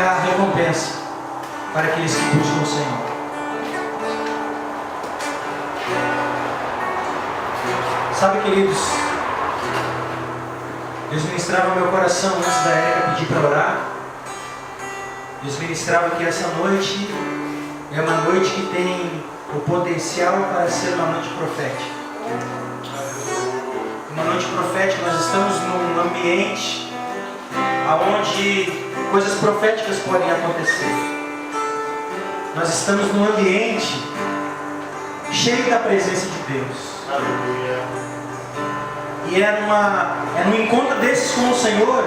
haverá recompensa para aqueles que buscam o Senhor. Sabe, queridos, Deus ministrava meu coração antes da Érica pedir para orar. Deus ministrava que essa noite é uma noite que tem o potencial para ser uma noite profética. Uma noite profética, nós estamos num ambiente onde coisas proféticas podem acontecer. Nós estamos num ambiente cheio da presença de Deus. Aleluia. E é num encontro desses com o Senhor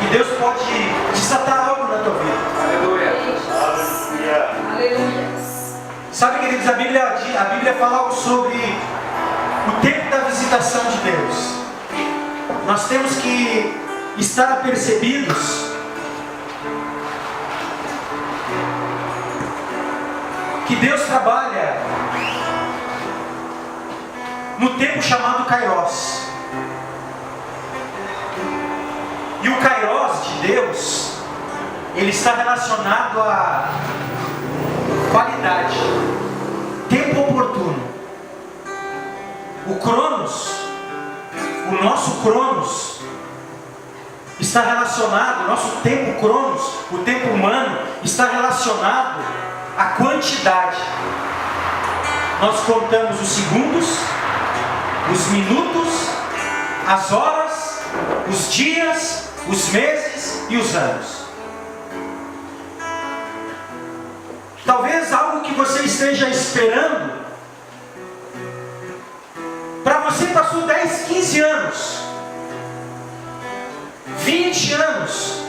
que Deus pode desatar algo na tua vida. Aleluia. Aleluia. Aleluia. Sabe, queridos, a Bíblia fala algo sobre o tempo da visitação de Deus. Nós temos que estar apercebidos que Deus trabalha no tempo chamado Kairos. E o Kairos de Deus, ele está relacionado a qualidade, tempo oportuno. O Cronos, o nosso Cronos, está relacionado, o nosso tempo Cronos, o tempo humano, está relacionado à quantidade. Nós contamos os segundos, os minutos, as horas, os dias, os meses e os anos. Talvez algo que você esteja esperando, para você passou 10, 15 anos, 20 anos.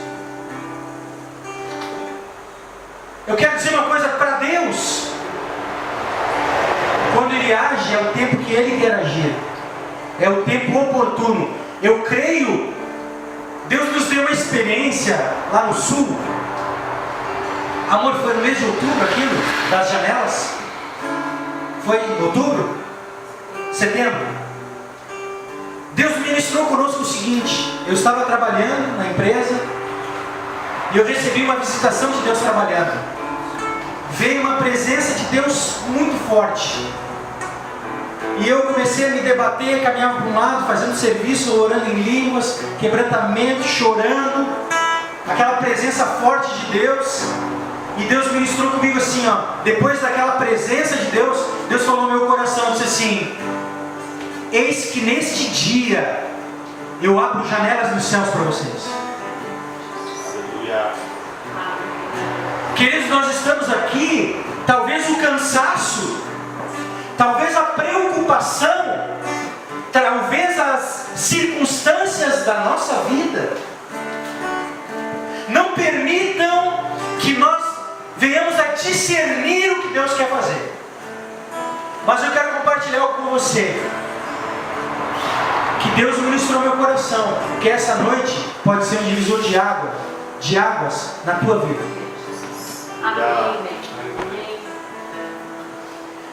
Eu quero dizer uma coisa para Deus: quando Ele age, é o tempo que Ele quer agir, é o tempo oportuno. Eu creio, Deus nos deu uma experiência lá no sul. Amor, foi no mês de outubro aquilo, das janelas? Foi em outubro? Setembro? Deus ministrou conosco o seguinte: eu estava trabalhando na empresa e eu recebi uma visitação de Deus trabalhando. Veio uma presença de Deus muito forte. E eu comecei a me debater, caminhava para um lado, fazendo serviço, orando em línguas, quebrantamento, chorando. Aquela presença forte de Deus. E Deus ministrou comigo assim, ó. Depois daquela presença de Deus, Deus falou no meu coração, disse assim: eis que neste dia eu abro janelas dos céus para vocês. Aleluia. Queridos, nós estamos aqui, talvez o cansaço, talvez a preocupação, talvez as circunstâncias da nossa vida não permitam que nós venhamos a discernir o que Deus quer fazer. Mas eu quero compartilhar algo com você, que Deus ministrou no meu coração, que essa noite pode ser um divisor de águas na tua vida. Amém.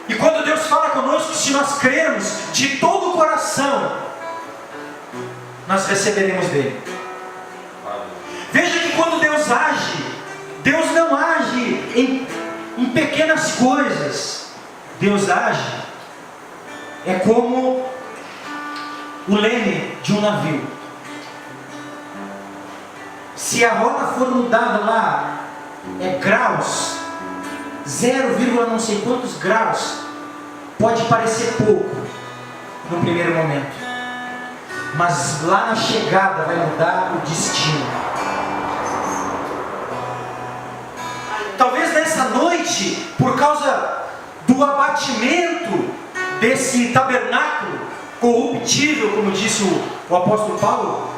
E quando Deus fala conosco, se nós crermos de todo o coração, nós receberemos dele. Veja que quando Deus age, Deus não age em pequenas coisas. Deus age, é como o leme de um navio. Se a rota for mudada lá, graus, 0, não sei quantos graus, pode parecer pouco no primeiro momento, mas lá na chegada vai mudar o destino. Talvez nessa noite, por causa do abatimento desse tabernáculo corruptível, como disse o apóstolo Paulo,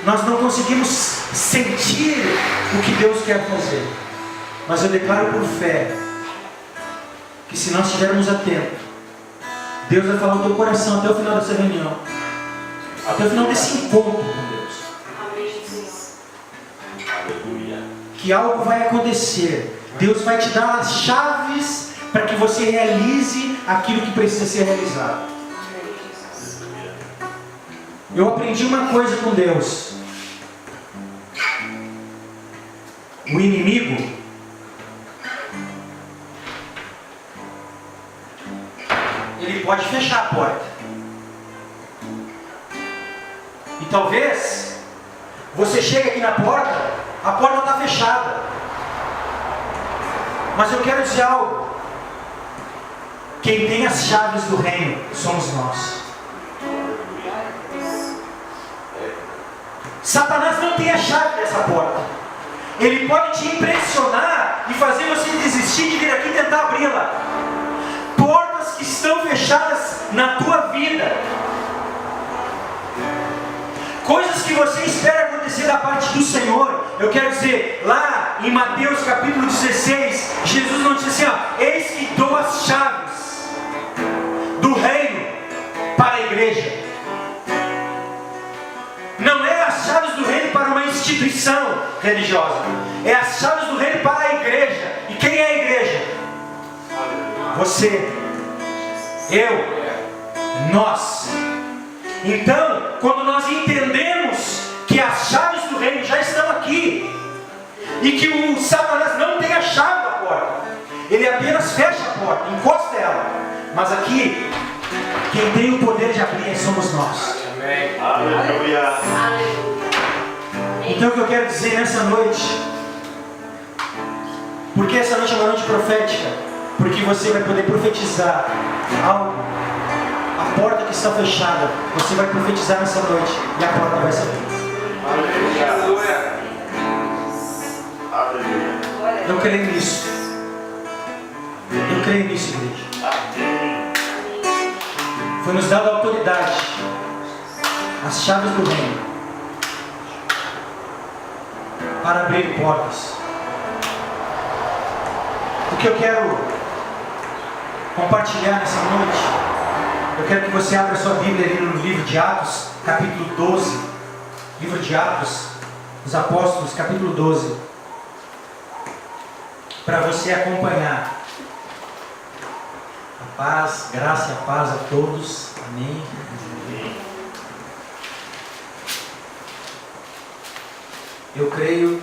nós não conseguimos sentir o que Deus quer fazer. Mas eu declaro por fé que se nós estivermos atentos, Deus vai falar no teu coração até o final dessa reunião, até o final desse encontro com Deus. Amém, Senhor. Aleluia. Que algo vai acontecer. Deus vai te dar as chaves para que você realize aquilo que precisa ser realizado. Eu aprendi uma coisa com Deus. o inimigo, ele pode fechar a porta. E talvez você chegue aqui na porta, a porta está fechada. Mas eu quero dizer algo. Quem tem as chaves do reino somos nós. Satanás não tem a chave dessa porta. Ele pode te impressionar e fazer você desistir de vir aqui e tentar abri-la. Portas que estão fechadas na tua vida. Coisas que você espera acontecer da parte do Senhor. Eu quero dizer, lá em Mateus capítulo 16, Jesus não disse assim, ó, eis que dou as chaves do reino para a igreja. Não é as chaves do reino para uma instituição religiosa. É as chaves do reino para a igreja. E quem é a igreja? Você, eu, nós. Então, quando nós entendemos que as chaves do reino já estão aqui, e que o Satanás não tem a chave da porta, ele apenas fecha a porta, encosta ela, mas aqui, quem tem o poder de abrir somos nós. Amém. Aleluia. Então o que eu quero dizer nessa noite, porque essa noite é uma noite profética, porque você vai poder profetizar algo. A porta que está fechada, você vai profetizar nessa noite e a porta vai se abrir. Aleluia. Aleluia. Eu creio nisso. Eu creio nisso, igreja. Amém. Foi nos dada a autoridade, as chaves do reino, para abrir portas. O que eu quero compartilhar nessa noite, eu quero que você abra sua Bíblia ali no livro de Atos, capítulo 12. Livro de Atos, dos Apóstolos, capítulo 12. Para você acompanhar. A paz, graça e a paz a todos. Amém. Eu creio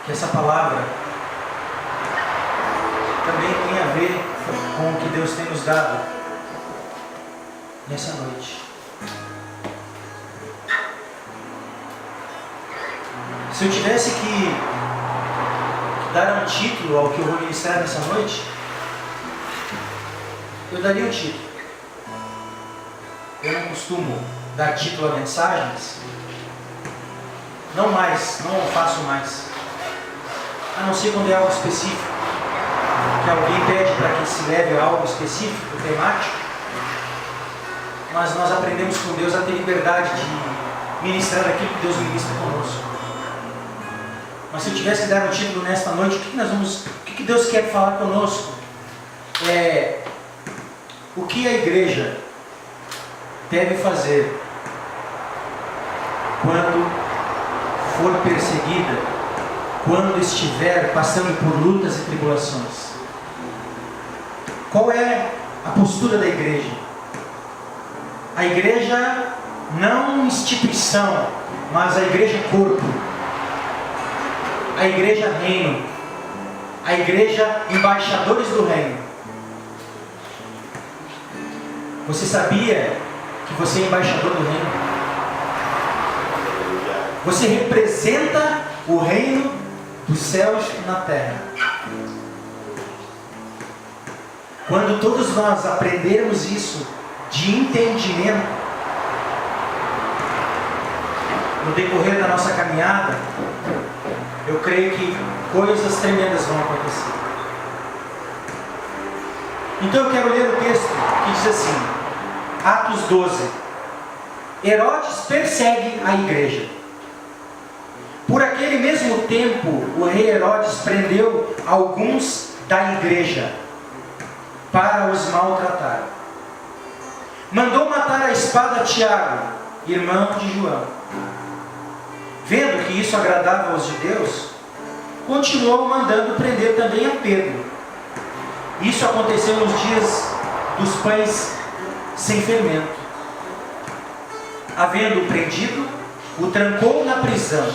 que essa palavra também tem a ver com o que Deus tem nos dado nessa noite. Se eu tivesse que dar um título ao que eu vou ministrar nessa noite, eu daria um título. Eu não costumo dar título a mensagens, não faço mais, a não ser quando é algo específico, que alguém pede para que se leve a algo específico, temático, mas nós aprendemos com Deus a ter liberdade de ministrar aquilo que Deus ministra conosco. Mas se eu tivesse que dar um título nesta noite, o que Deus quer falar conosco? O que a igreja deve fazer quando for perseguida, quando estiver passando por lutas e tribulações? Qual é a postura da igreja? A igreja não instituição, mas a igreja corpo. A igreja reino. A igreja embaixadores do reino. Você sabia que você é embaixador do reino? Você representa o reino dos céus na terra. Quando todos nós aprendermos isso de entendimento, no decorrer da nossa caminhada, eu creio que coisas tremendas vão acontecer. Então eu quero ler o texto que diz assim, Atos 12. Herodes persegue a igreja. Por aquele mesmo tempo, o rei Herodes prendeu alguns da igreja para os maltratar. Mandou matar a espada Tiago, irmão de João. Vendo que isso agradava aos judeus, continuou mandando prender também a Pedro. Isso aconteceu nos dias dos pães sem fermento. Havendo-o prendido, o trancou na prisão,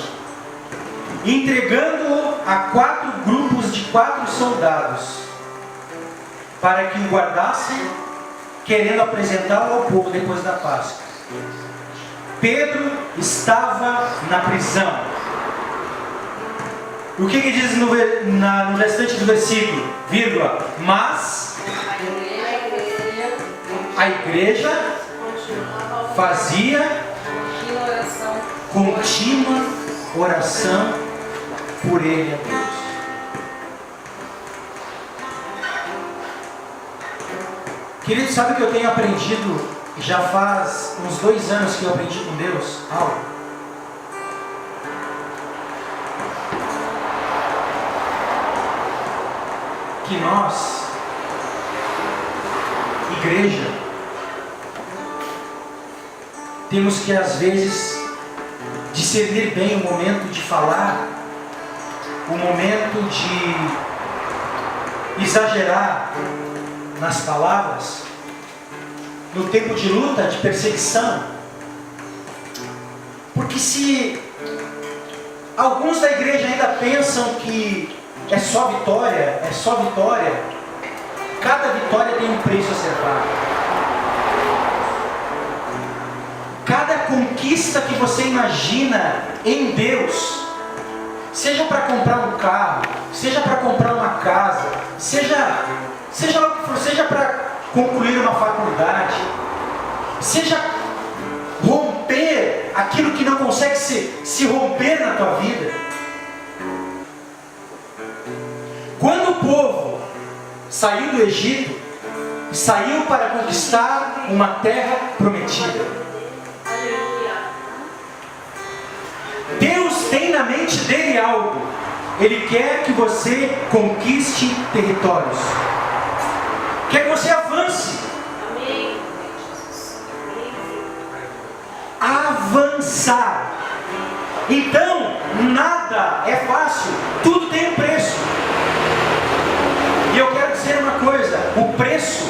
entregando-o a 4 grupos de 4 soldados, para que o guardassem, querendo apresentá-lo ao povo depois da Páscoa. Pedro estava na prisão. O que diz no restante do versículo? Vírgula. Mas a igreja fazia contínua oração por ele a Deus. Querido, sabe o que eu tenho aprendido? Já faz uns 2 anos que eu aprendi com Deus algo. Que nós, igreja, temos que às vezes discernir bem o momento de falar, o momento de exagerar nas palavras, no tempo de luta, de perseguição. Porque se alguns da igreja ainda pensam que é só vitória, cada vitória tem um preço a ser pago. Cada conquista que você imagina em Deus, seja para comprar um carro, seja para comprar uma casa, seja lá o que for, seja para concluir uma faculdade, seja romper aquilo que não consegue se romper na tua vida. Quando o povo saiu do Egito, saiu para conquistar uma terra prometida. Deus tem na mente dele algo. Ele quer que você conquiste territórios. Quer que você avance. Avançar. Então, nada é fácil. Tudo tem um preço. E eu quero dizer uma coisa: o preço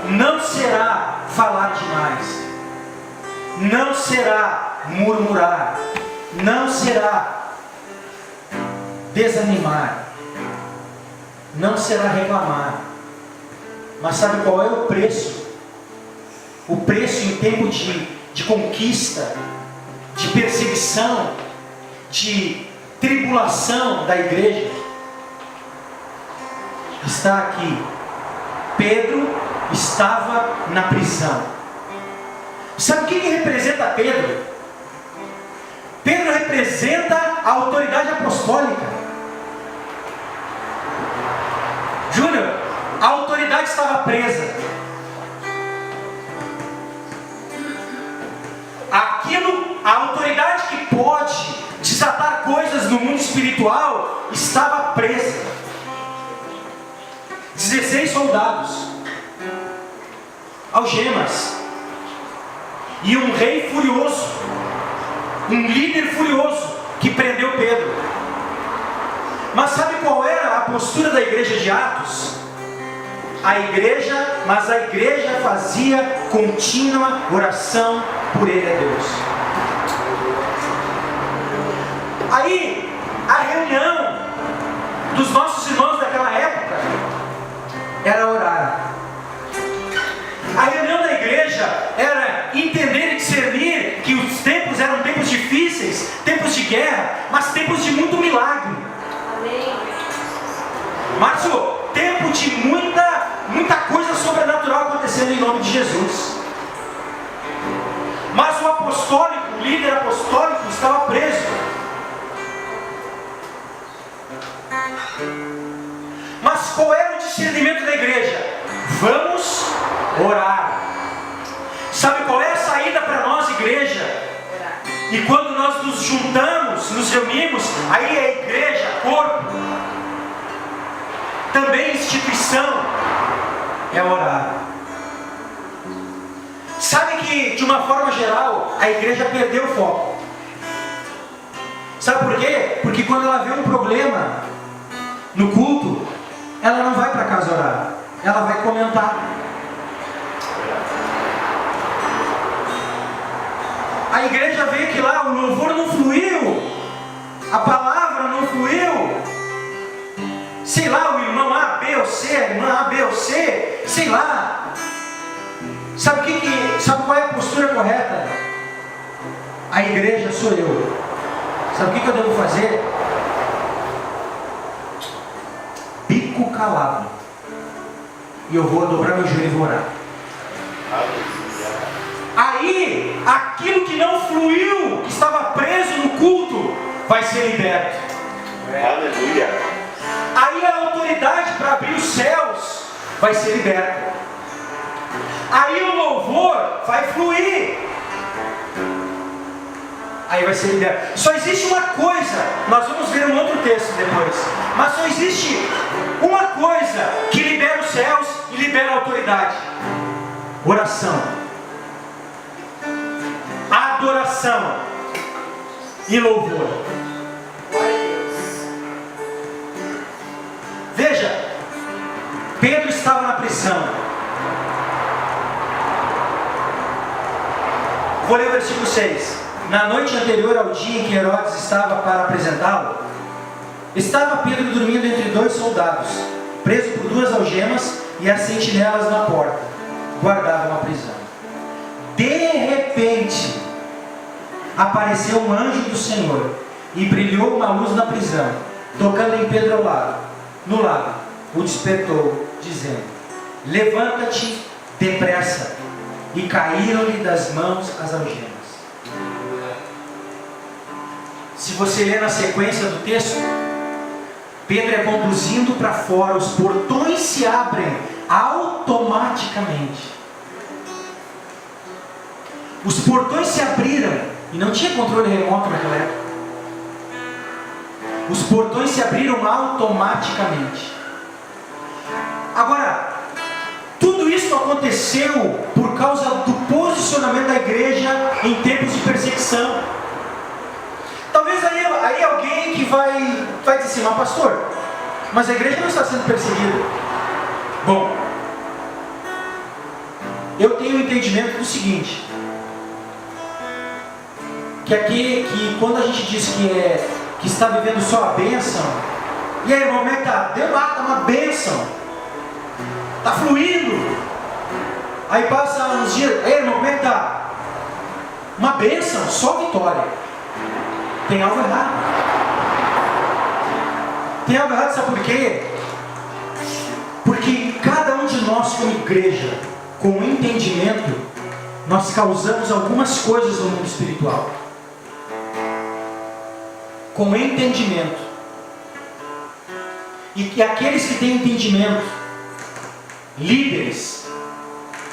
não será falar demais, não será murmurar, não será desanimar, não será reclamar. Mas sabe qual é o preço? O preço em tempo de conquista, de perseguição, de tribulação da igreja, está aqui. Pedro estava na prisão. Sabe o que representa Pedro? Pedro representa a autoridade apostólica. Júnior, a autoridade estava presa. A autoridade que pode desatar coisas no mundo espiritual estava presa. 16 soldados, algemas, e um rei furioso, um líder furioso que prendeu Pedro. Mas sabe qual era a postura da igreja de Atos? A igreja fazia contínua oração por ele a Deus. Aí, a reunião dos nossos irmãos daquela época era orar. A reunião da igreja era entender e discernir que os tempos eram tempos difíceis, tempos de guerra, mas tempos de muito milagre. Amém. Márcio, tempo de muita coisa sobrenatural acontecendo em nome de Jesus. Mas o apostólico, o líder apostólico estava preso. Mas qual era o discernimento da igreja? Vamos orar. Sabe qual é a saída para nós, igreja? E quando nós nos juntamos, nos reunimos, aí é igreja, corpo, também instituição, é orar. Sabe que, de uma forma geral, a igreja perdeu o foco. Sabe por quê? Porque quando ela vê um problema no culto, ela não vai para casa orar, ela vai comentar. a igreja vê que lá o louvor não fluiu, a palavra não fluiu, sei lá, o irmão A, B ou C, a irmã A, B ou C, sei lá. Sabe qual é a postura correta? A igreja sou eu. Sabe o que eu devo fazer? Bico calado. E eu vou dobrar meu joelho e vou orar. Aí, aquilo que não fluiu, que estava preso no culto, vai ser liberto. Aleluia. Aí a autoridade para abrir os céus vai ser liberta. Aí o louvor vai fluir. Aí vai ser liberto. Só existe uma coisa, nós vamos ver um outro texto depois, mas só existe uma coisa que libera os céus e libera a autoridade: oração, adoração e louvor. Veja, Pedro estava na prisão. Vou ler o versículo 6. Na noite anterior ao dia em que Herodes estava para apresentá-lo, estava Pedro dormindo entre 2 soldados, preso por 2 algemas, e as sentinelas na porta guardavam a prisão. De repente, apareceu um anjo do Senhor e brilhou uma luz na prisão, tocando em Pedro ao lado. No lado, o despertou, dizendo: levanta-te depressa. E caíram-lhe das mãos as algemas. Se você ler na sequência do texto, Pedro é conduzido para fora, os portões se abrem automaticamente. Os portões se abriram e não tinha controle remoto naquela época. Os portões se abriram automaticamente. Agora, tudo isso aconteceu por causa do posicionamento da igreja em tempos de perseguição. Talvez aí alguém que vai dizer assim: mas pastor, mas a igreja não está sendo perseguida. Bom, eu tenho o entendimento do seguinte, que quando a gente diz que está vivendo só a bênção, e aí, irmão, como é que está? Deu lá, está uma bênção, está fluindo. Aí passa uns dias, ei, irmão, como é que está? Uma bênção, só vitória. Tem algo errado. Tem algo errado, sabe por quê? Porque cada um de nós, como igreja, com entendimento, nós causamos algumas coisas no mundo espiritual. Com entendimento. E aqueles que têm entendimento, líderes,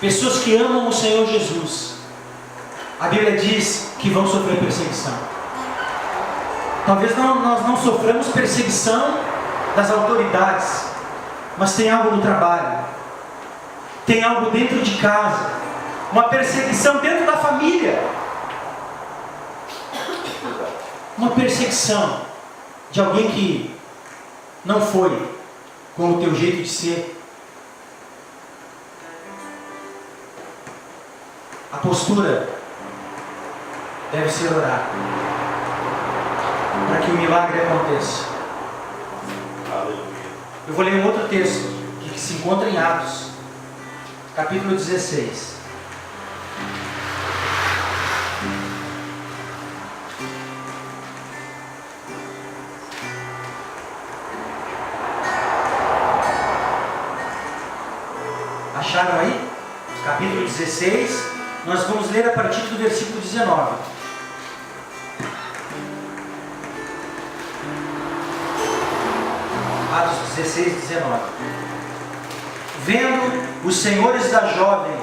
pessoas que amam o Senhor Jesus, a Bíblia diz que vão sofrer perseguição. Talvez nós não soframos perseguição das autoridades, mas tem algo no trabalho, tem algo dentro de casa, uma perseguição dentro da família, uma perseguição de alguém que não foi com o teu jeito de ser. A postura deve ser orar para que o milagre aconteça. Eu vou ler um outro texto que se encontra em Atos, capítulo 16. Acharam aí? Capítulo 16. Nós vamos ler a partir do versículo 19. Atos 16, 19. Vendo os senhores da jovem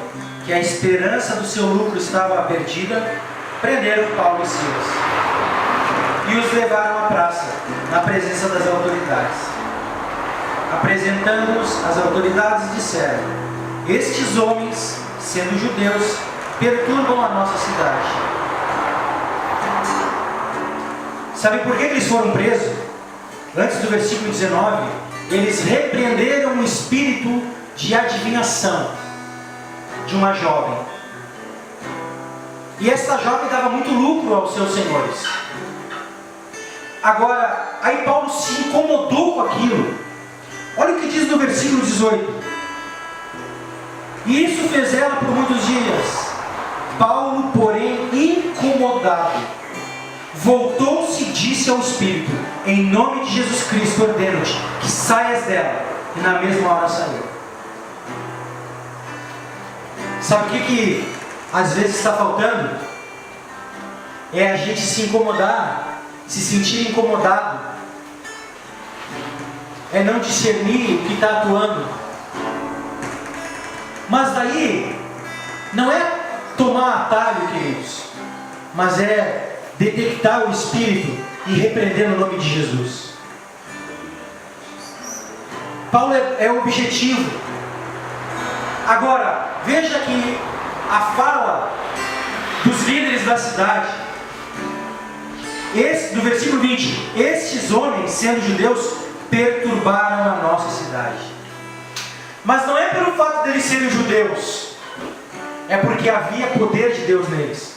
que a esperança do seu lucro estava perdida, prenderam Paulo e Silas e os levaram à praça, na presença das autoridades. Apresentando-os às autoridades, disseram: estes homens, sendo judeus, perturbam a nossa cidade. Sabe por que eles foram presos? Antes do versículo 19, eles repreenderam o espírito de adivinhação de uma jovem. E esta jovem dava muito lucro aos seus senhores. Agora, aí Paulo se incomodou com aquilo. Olha o que diz no versículo 18. E isso fez ela por muitos dias. Paulo, porém, incomodado, voltou-se e disse ao Espírito: em nome de Jesus Cristo ordeno-te que saias dela. E na mesma hora saiu. Sabe o que às vezes está faltando? É a gente se incomodar, se sentir incomodado. É não discernir o que está atuando. Mas daí, não é tomar atalho, queridos, mas é detectar o Espírito e repreender no nome de Jesus. Paulo é o objetivo. Agora, veja que a fala dos líderes da cidade, do versículo 20: estes homens, sendo judeus, perturbaram a nossa cidade. Mas não é pelo fato deles serem judeus, é porque havia poder de Deus neles.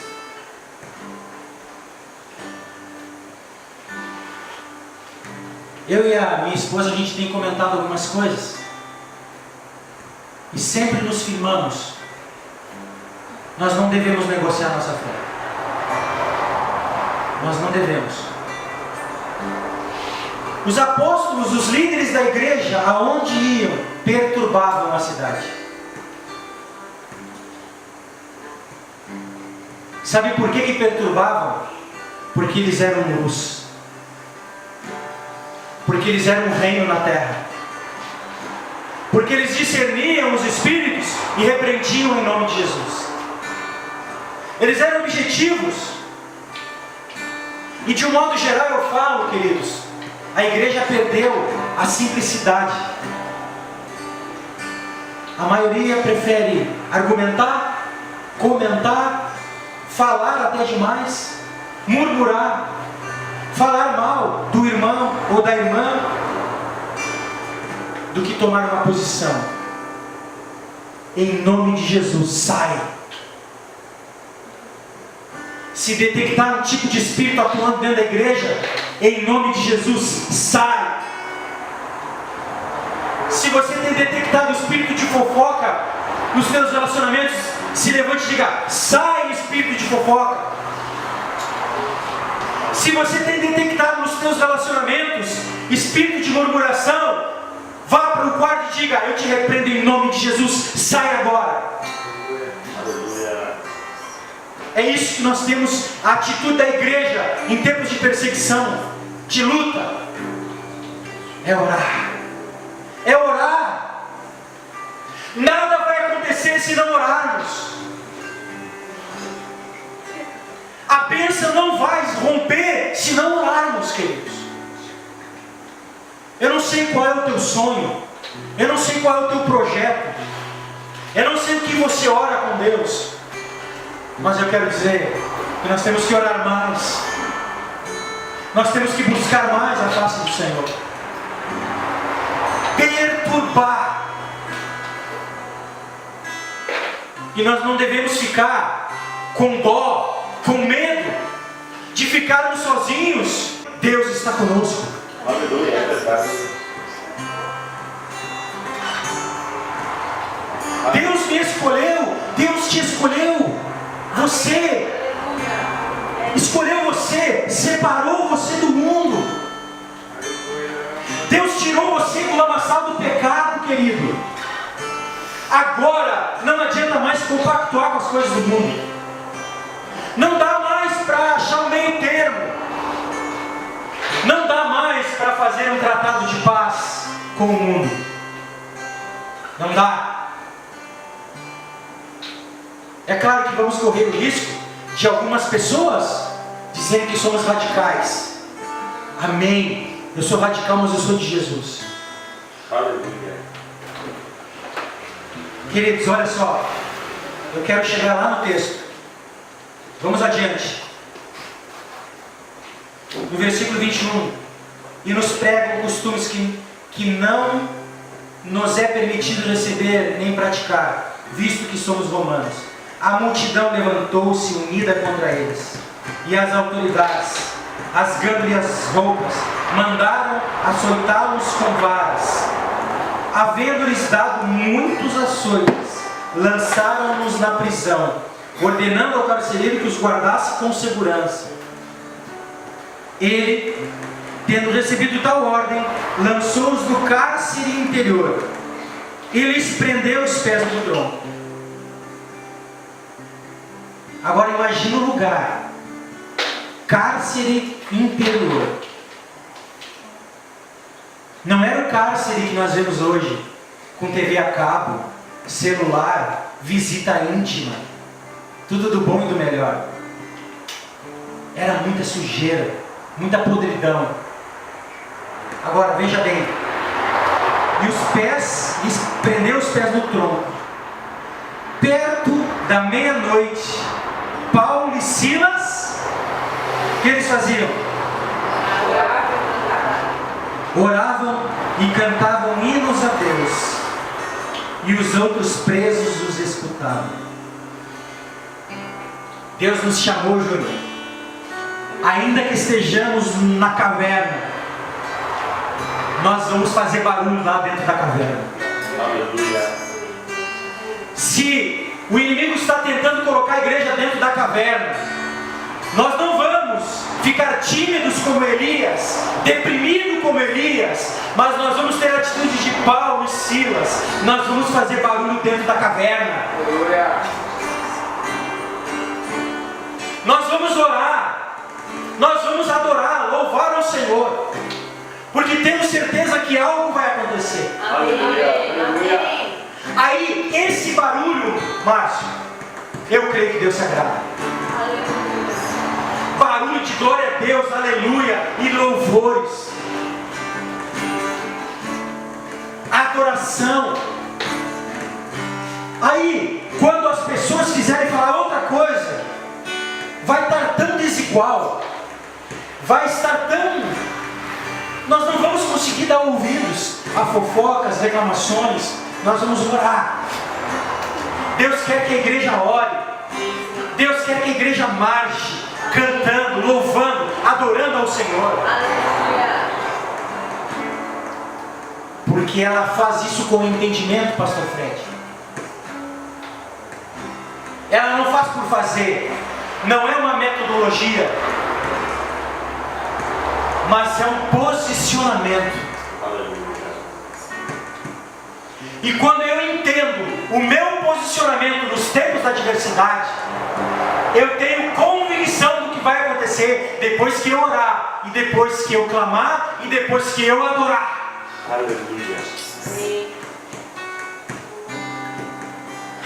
Eu e a minha esposa, a gente tem comentado algumas coisas e sempre nos firmamos: nós não devemos negociar nossa fé. Nós não devemos. Os apóstolos, os líderes da igreja, aonde iam, perturbavam a cidade. Sabe por que perturbavam? Porque eles eram luz. Porque eles eram um reino na terra. Porque eles discerniam os espíritos e repreendiam em nome de Jesus. Eles eram objetivos. E de um modo geral eu falo, queridos, a igreja perdeu a simplicidade. A maioria prefere argumentar, comentar, falar até demais, murmurar, falar mal do irmão ou da irmã, do que tomar uma posição. Em nome de Jesus, sai. Se detectar um tipo de espírito atuando dentro da igreja, em nome de Jesus, sai. Se você tem detectado o espírito de fofoca nos seus relacionamentos, se levante e diga: sai, espírito de fofoca. Se você tem detectado nos seus relacionamentos espírito de murmuração, vá para o quarto e diga: eu te repreendo em nome de Jesus, sai agora. É isso que nós temos, a atitude da igreja em tempos de perseguição, de luta. É orar. É orar. Nada vai acontecer se não orarmos. A bênção não vai romper se não orarmos, queridos. Eu não sei qual é o teu sonho. Eu não sei qual é o teu projeto. Eu não sei o que você ora com Deus. Mas eu quero dizer que nós temos que orar mais. Nós temos que buscar mais a face do Senhor. Perturbar. E nós não devemos ficar com dó, com medo de ficarmos sozinhos. Deus está conosco. Aleluia, é verdade. Deus me escolheu. Deus te escolheu. Você escolheu você, separou você do mundo. Deus tirou você do lamaçal do pecado, querido. Agora não adianta mais compactuar com as coisas do mundo. Não dá mais para achar o meio termo. Não dá mais para fazer um tratado de paz com o mundo. Não dá. É claro que vamos correr o risco de algumas pessoas dizerem que somos radicais. Amém. Eu sou radical, mas eu sou de Jesus. Aleluia. Queridos, olha só. Eu quero chegar lá no texto. Vamos adiante. No versículo 21. E nos pregam costumes que não nos é permitido receber nem praticar, visto que somos romanos. a multidão levantou-se unida contra eles, e as autoridades, rasgando-lhe as roupas, mandaram açoitá-los com varas. Havendo-lhes dado muitos açoites, lançaram-nos na prisão, ordenando ao carcereiro que os guardasse com segurança. Ele, tendo recebido tal ordem, lançou-os no cárcere interior e lhes prendeu os pés do tronco. Agora imagina o lugar: cárcere interior. Não era o cárcere que nós vemos hoje, com TV a cabo, celular, visita íntima, tudo do bom e do melhor. Era muita sujeira, muita podridão. Agora veja bem, e prendeu os pés no tronco. Perto da meia-noite, Paulo e Silas, o que eles faziam? Oravam e cantavam hinos a Deus, e os outros presos os escutavam. Deus nos chamou, Júnior. Ainda que estejamos na caverna, nós vamos fazer barulho lá dentro da caverna. Aleluia. Se o inimigo está tentando colocar a igreja dentro da caverna, nós não vamos ficar tímidos como Elias, deprimidos como Elias, mas nós vamos ter a atitude de Paulo e Silas. Nós vamos fazer barulho dentro da caverna. Nós vamos orar, nós vamos adorar, louvar ao Senhor, porque temos certeza que algo vai acontecer. Amém. Aí, esse barulho, Márcio, eu creio que Deus se agrada. Barulho de glória a Deus, aleluia, e louvores, adoração. Aí, quando as pessoas quiserem falar outra coisa, vai estar tão desigual, vai estar tão... Nós não vamos conseguir dar ouvidos a fofocas, reclamações. Nós vamos orar. Deus quer que a igreja ore. Deus quer que a igreja marche, cantando, louvando, adorando ao Senhor. Porque ela faz isso com entendimento, pastor Fred. Ela não faz por fazer. Não é uma metodologia, mas é um posicionamento. E quando eu entendo o meu posicionamento nos tempos da adversidade, eu tenho convicção do que vai acontecer depois que eu orar, e depois que eu clamar, e depois que eu adorar. Aleluia.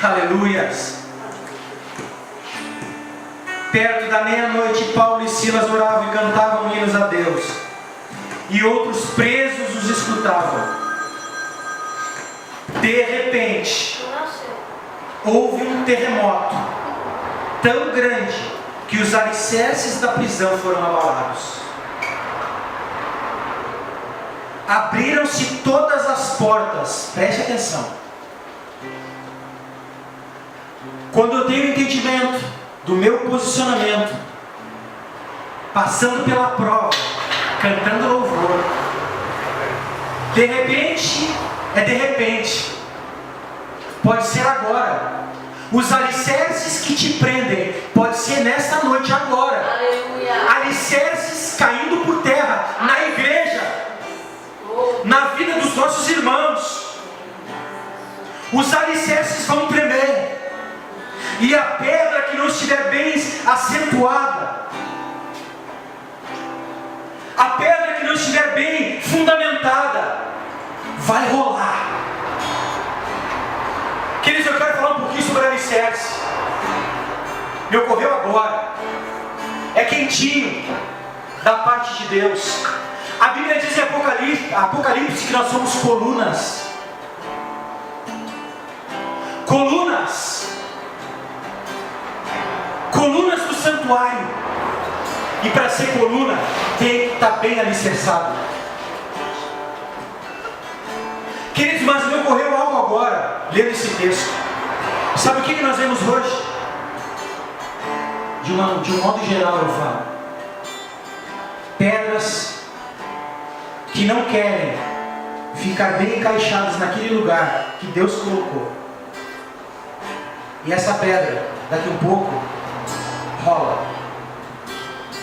Aleluias. Perto da meia-noite, Paulo e Silas oravam e cantavam hinos a Deus, e outros presos os escutavam. De repente, houve um terremoto tão grande que os alicerces da prisão foram abalados. Abriram-se todas as portas. Preste atenção. Quando eu tenho entendimento do meu posicionamento, passando pela prova, cantando louvor, de repente, pode ser agora. Os alicerces que te prendem, pode ser nesta noite agora. Aleluia. Alicerces caindo por terra, na igreja, na vida dos nossos irmãos. Os alicerces vão tremer, e a pedra que não estiver bem acentuada, a pedra que não estiver bem fundamentada, vai rolar. Queridos, eu quero falar um pouquinho sobre alicerce. Me ocorreu agora. É quentinho, da parte de Deus. A Bíblia diz em Apocalipse que nós somos colunas. Colunas do santuário. E para ser coluna, tem que estar bem alicerçado. Queridos, mas me ocorreu algo agora, lendo esse texto. Sabe o que nós vemos hoje? de um modo geral eu falo, pedras que não querem ficar bem encaixadas naquele lugar que Deus colocou. E essa pedra, daqui um pouco, rola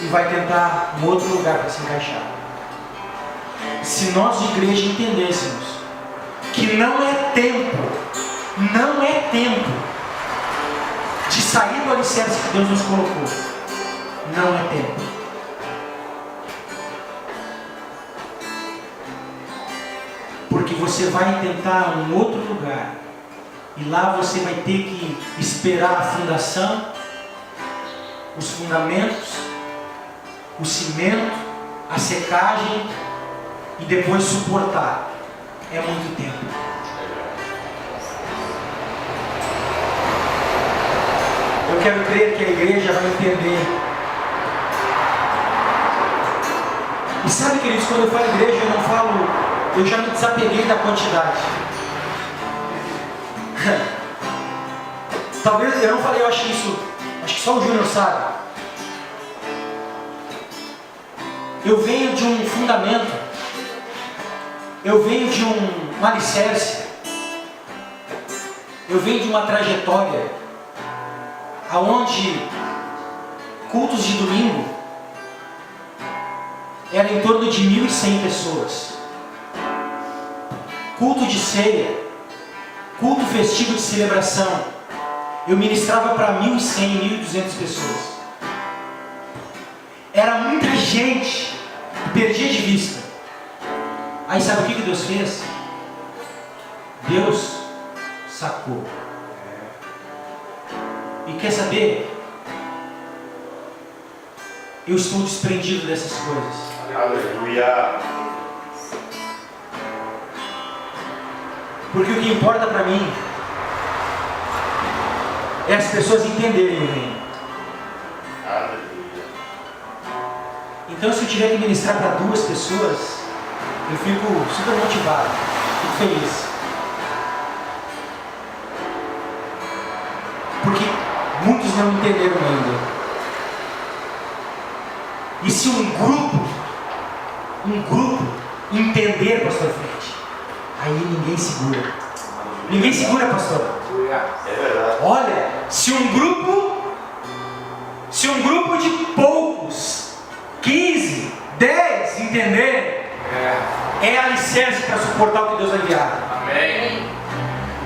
e vai tentar um outro lugar para se encaixar. Se nós de igreja entendêssemos que não é tempo de sair do alicerce que Deus nos colocou, não é tempo. Porque você vai tentar um outro lugar e lá você vai ter que esperar a fundação, os fundamentos, o cimento, a secagem e depois suportar. É muito tempo. Eu quero crer que a igreja vai entender. E sabe, queridos, quando eu falo igreja, eu não falo, eu já me desapeguei da quantidade. Talvez eu não falei, eu acho que só o Júnior sabe. Eu venho de um fundamento, eu venho de um alicerce, eu venho de uma trajetória aonde cultos de domingo eram em torno de 1.100 pessoas. Culto de ceia, culto festivo de celebração, eu ministrava para 1.100, 1.200 pessoas. Era muita gente, perdia de vista. Aí sabe o que Deus fez? Deus sacou. E quer saber? Eu estou desprendido dessas coisas. Aleluia. Porque o que importa para mim é as pessoas entenderem o reino. Aleluia. Então, se eu tiver que ministrar para 2 pessoas, eu fico super motivado, fico feliz. Porque muitos não entenderam ainda. E se um grupo entender, pastor Fred, aí ninguém segura. Ninguém segura, pastor. É verdade. Olha, se um grupo de poucos, 15, 10 entenderem, é alicerce para suportar o que Deus vai enviar. Amém.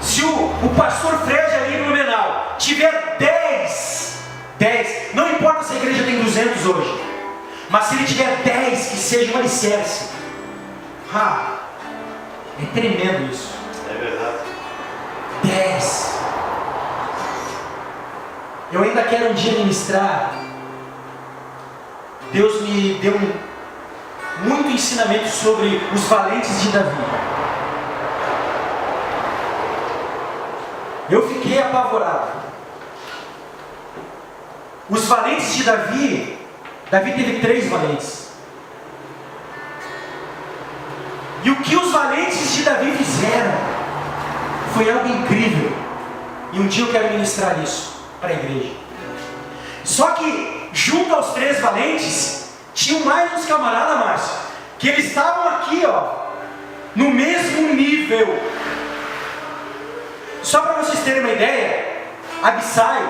Se o pastor Fred ali no Blumenau tiver 10, não importa se a igreja tem 200 hoje, mas se ele tiver 10 que sejam um alicerce, é tremendo isso. É verdade. 10. Eu ainda quero um dia ministrar. Deus me deu muito ensinamento sobre os valentes de Davi. Eu fiquei apavorado. Os valentes de Davi teve 3 valentes. E o que os valentes de Davi fizeram foi algo incrível. E um dia eu quero ministrar isso para a igreja. Só que, junto aos 3 valentes, tinham mais uns camaradas, Márcio, que eles estavam aqui, no mesmo nível. Só para vocês terem uma ideia, Abisai,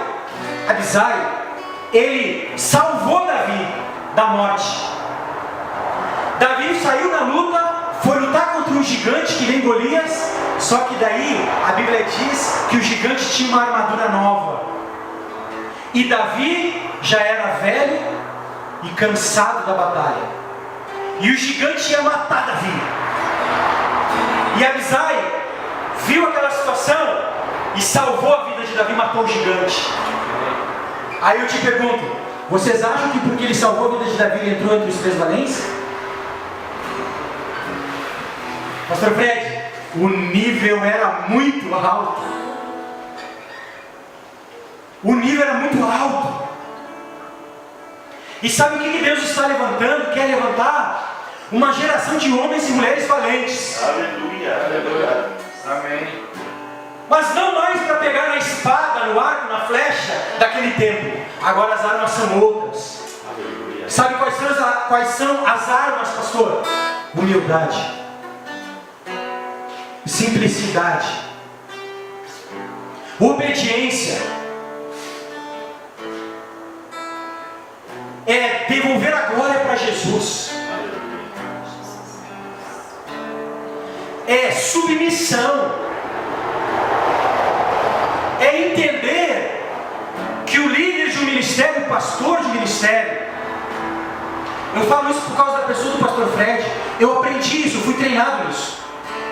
ele salvou Davi da morte. Davi saiu na luta, foi lutar contra um gigante que nem Golias, só que daí a Bíblia diz que o gigante tinha uma armadura nova. E Davi já era velho e cansado da batalha. E o gigante ia matar Davi. E Abisai viu aquela situação e salvou a vida de Davi, matou o gigante. Aí eu te pergunto, vocês acham que porque ele salvou a vida de Davi, ele entrou entre os 3 valentes? Pastor Fred, o nível era muito alto. O nível era muito alto. E sabe o que Deus está levantando? Quer levantar uma geração de homens e mulheres valentes. Aleluia. Aleluia. Amém. Mas não mais para pegar na espada, no arco, na flecha daquele tempo. Agora as armas são outras. Aleluia. Sabe quais são as armas, pastor? Humildade, simplicidade, obediência. É devolver a glória para Jesus. É submissão. É entender que o líder de um ministério, o pastor de ministério, eu falo isso por causa da pessoa do pastor Fred, eu aprendi isso, eu fui treinado nisso.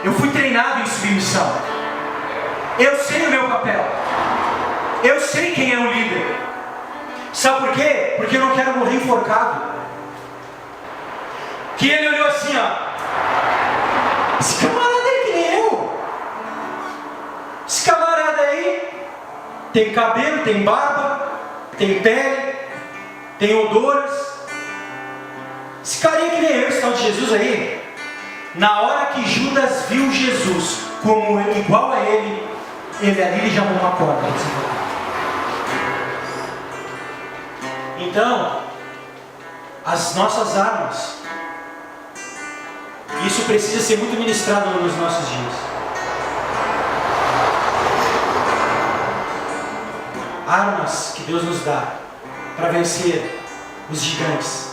Eu fui treinado em submissão. Eu sei o meu papel. Eu sei quem é o líder. Sabe por quê? Porque eu não quero morrer enforcado. Que ele olhou assim, ó. Esse camarada aí que nem eu. Esse camarada aí tem cabelo, tem barba, tem pele, tem odoras. Esse carinha que nem eu, esse tal de Jesus aí. Na hora que Judas viu Jesus como igual a ele ali já arrumou uma porta. Então, as nossas armas, isso precisa ser muito ministrado nos nossos dias. Armas que Deus nos dá para vencer os gigantes.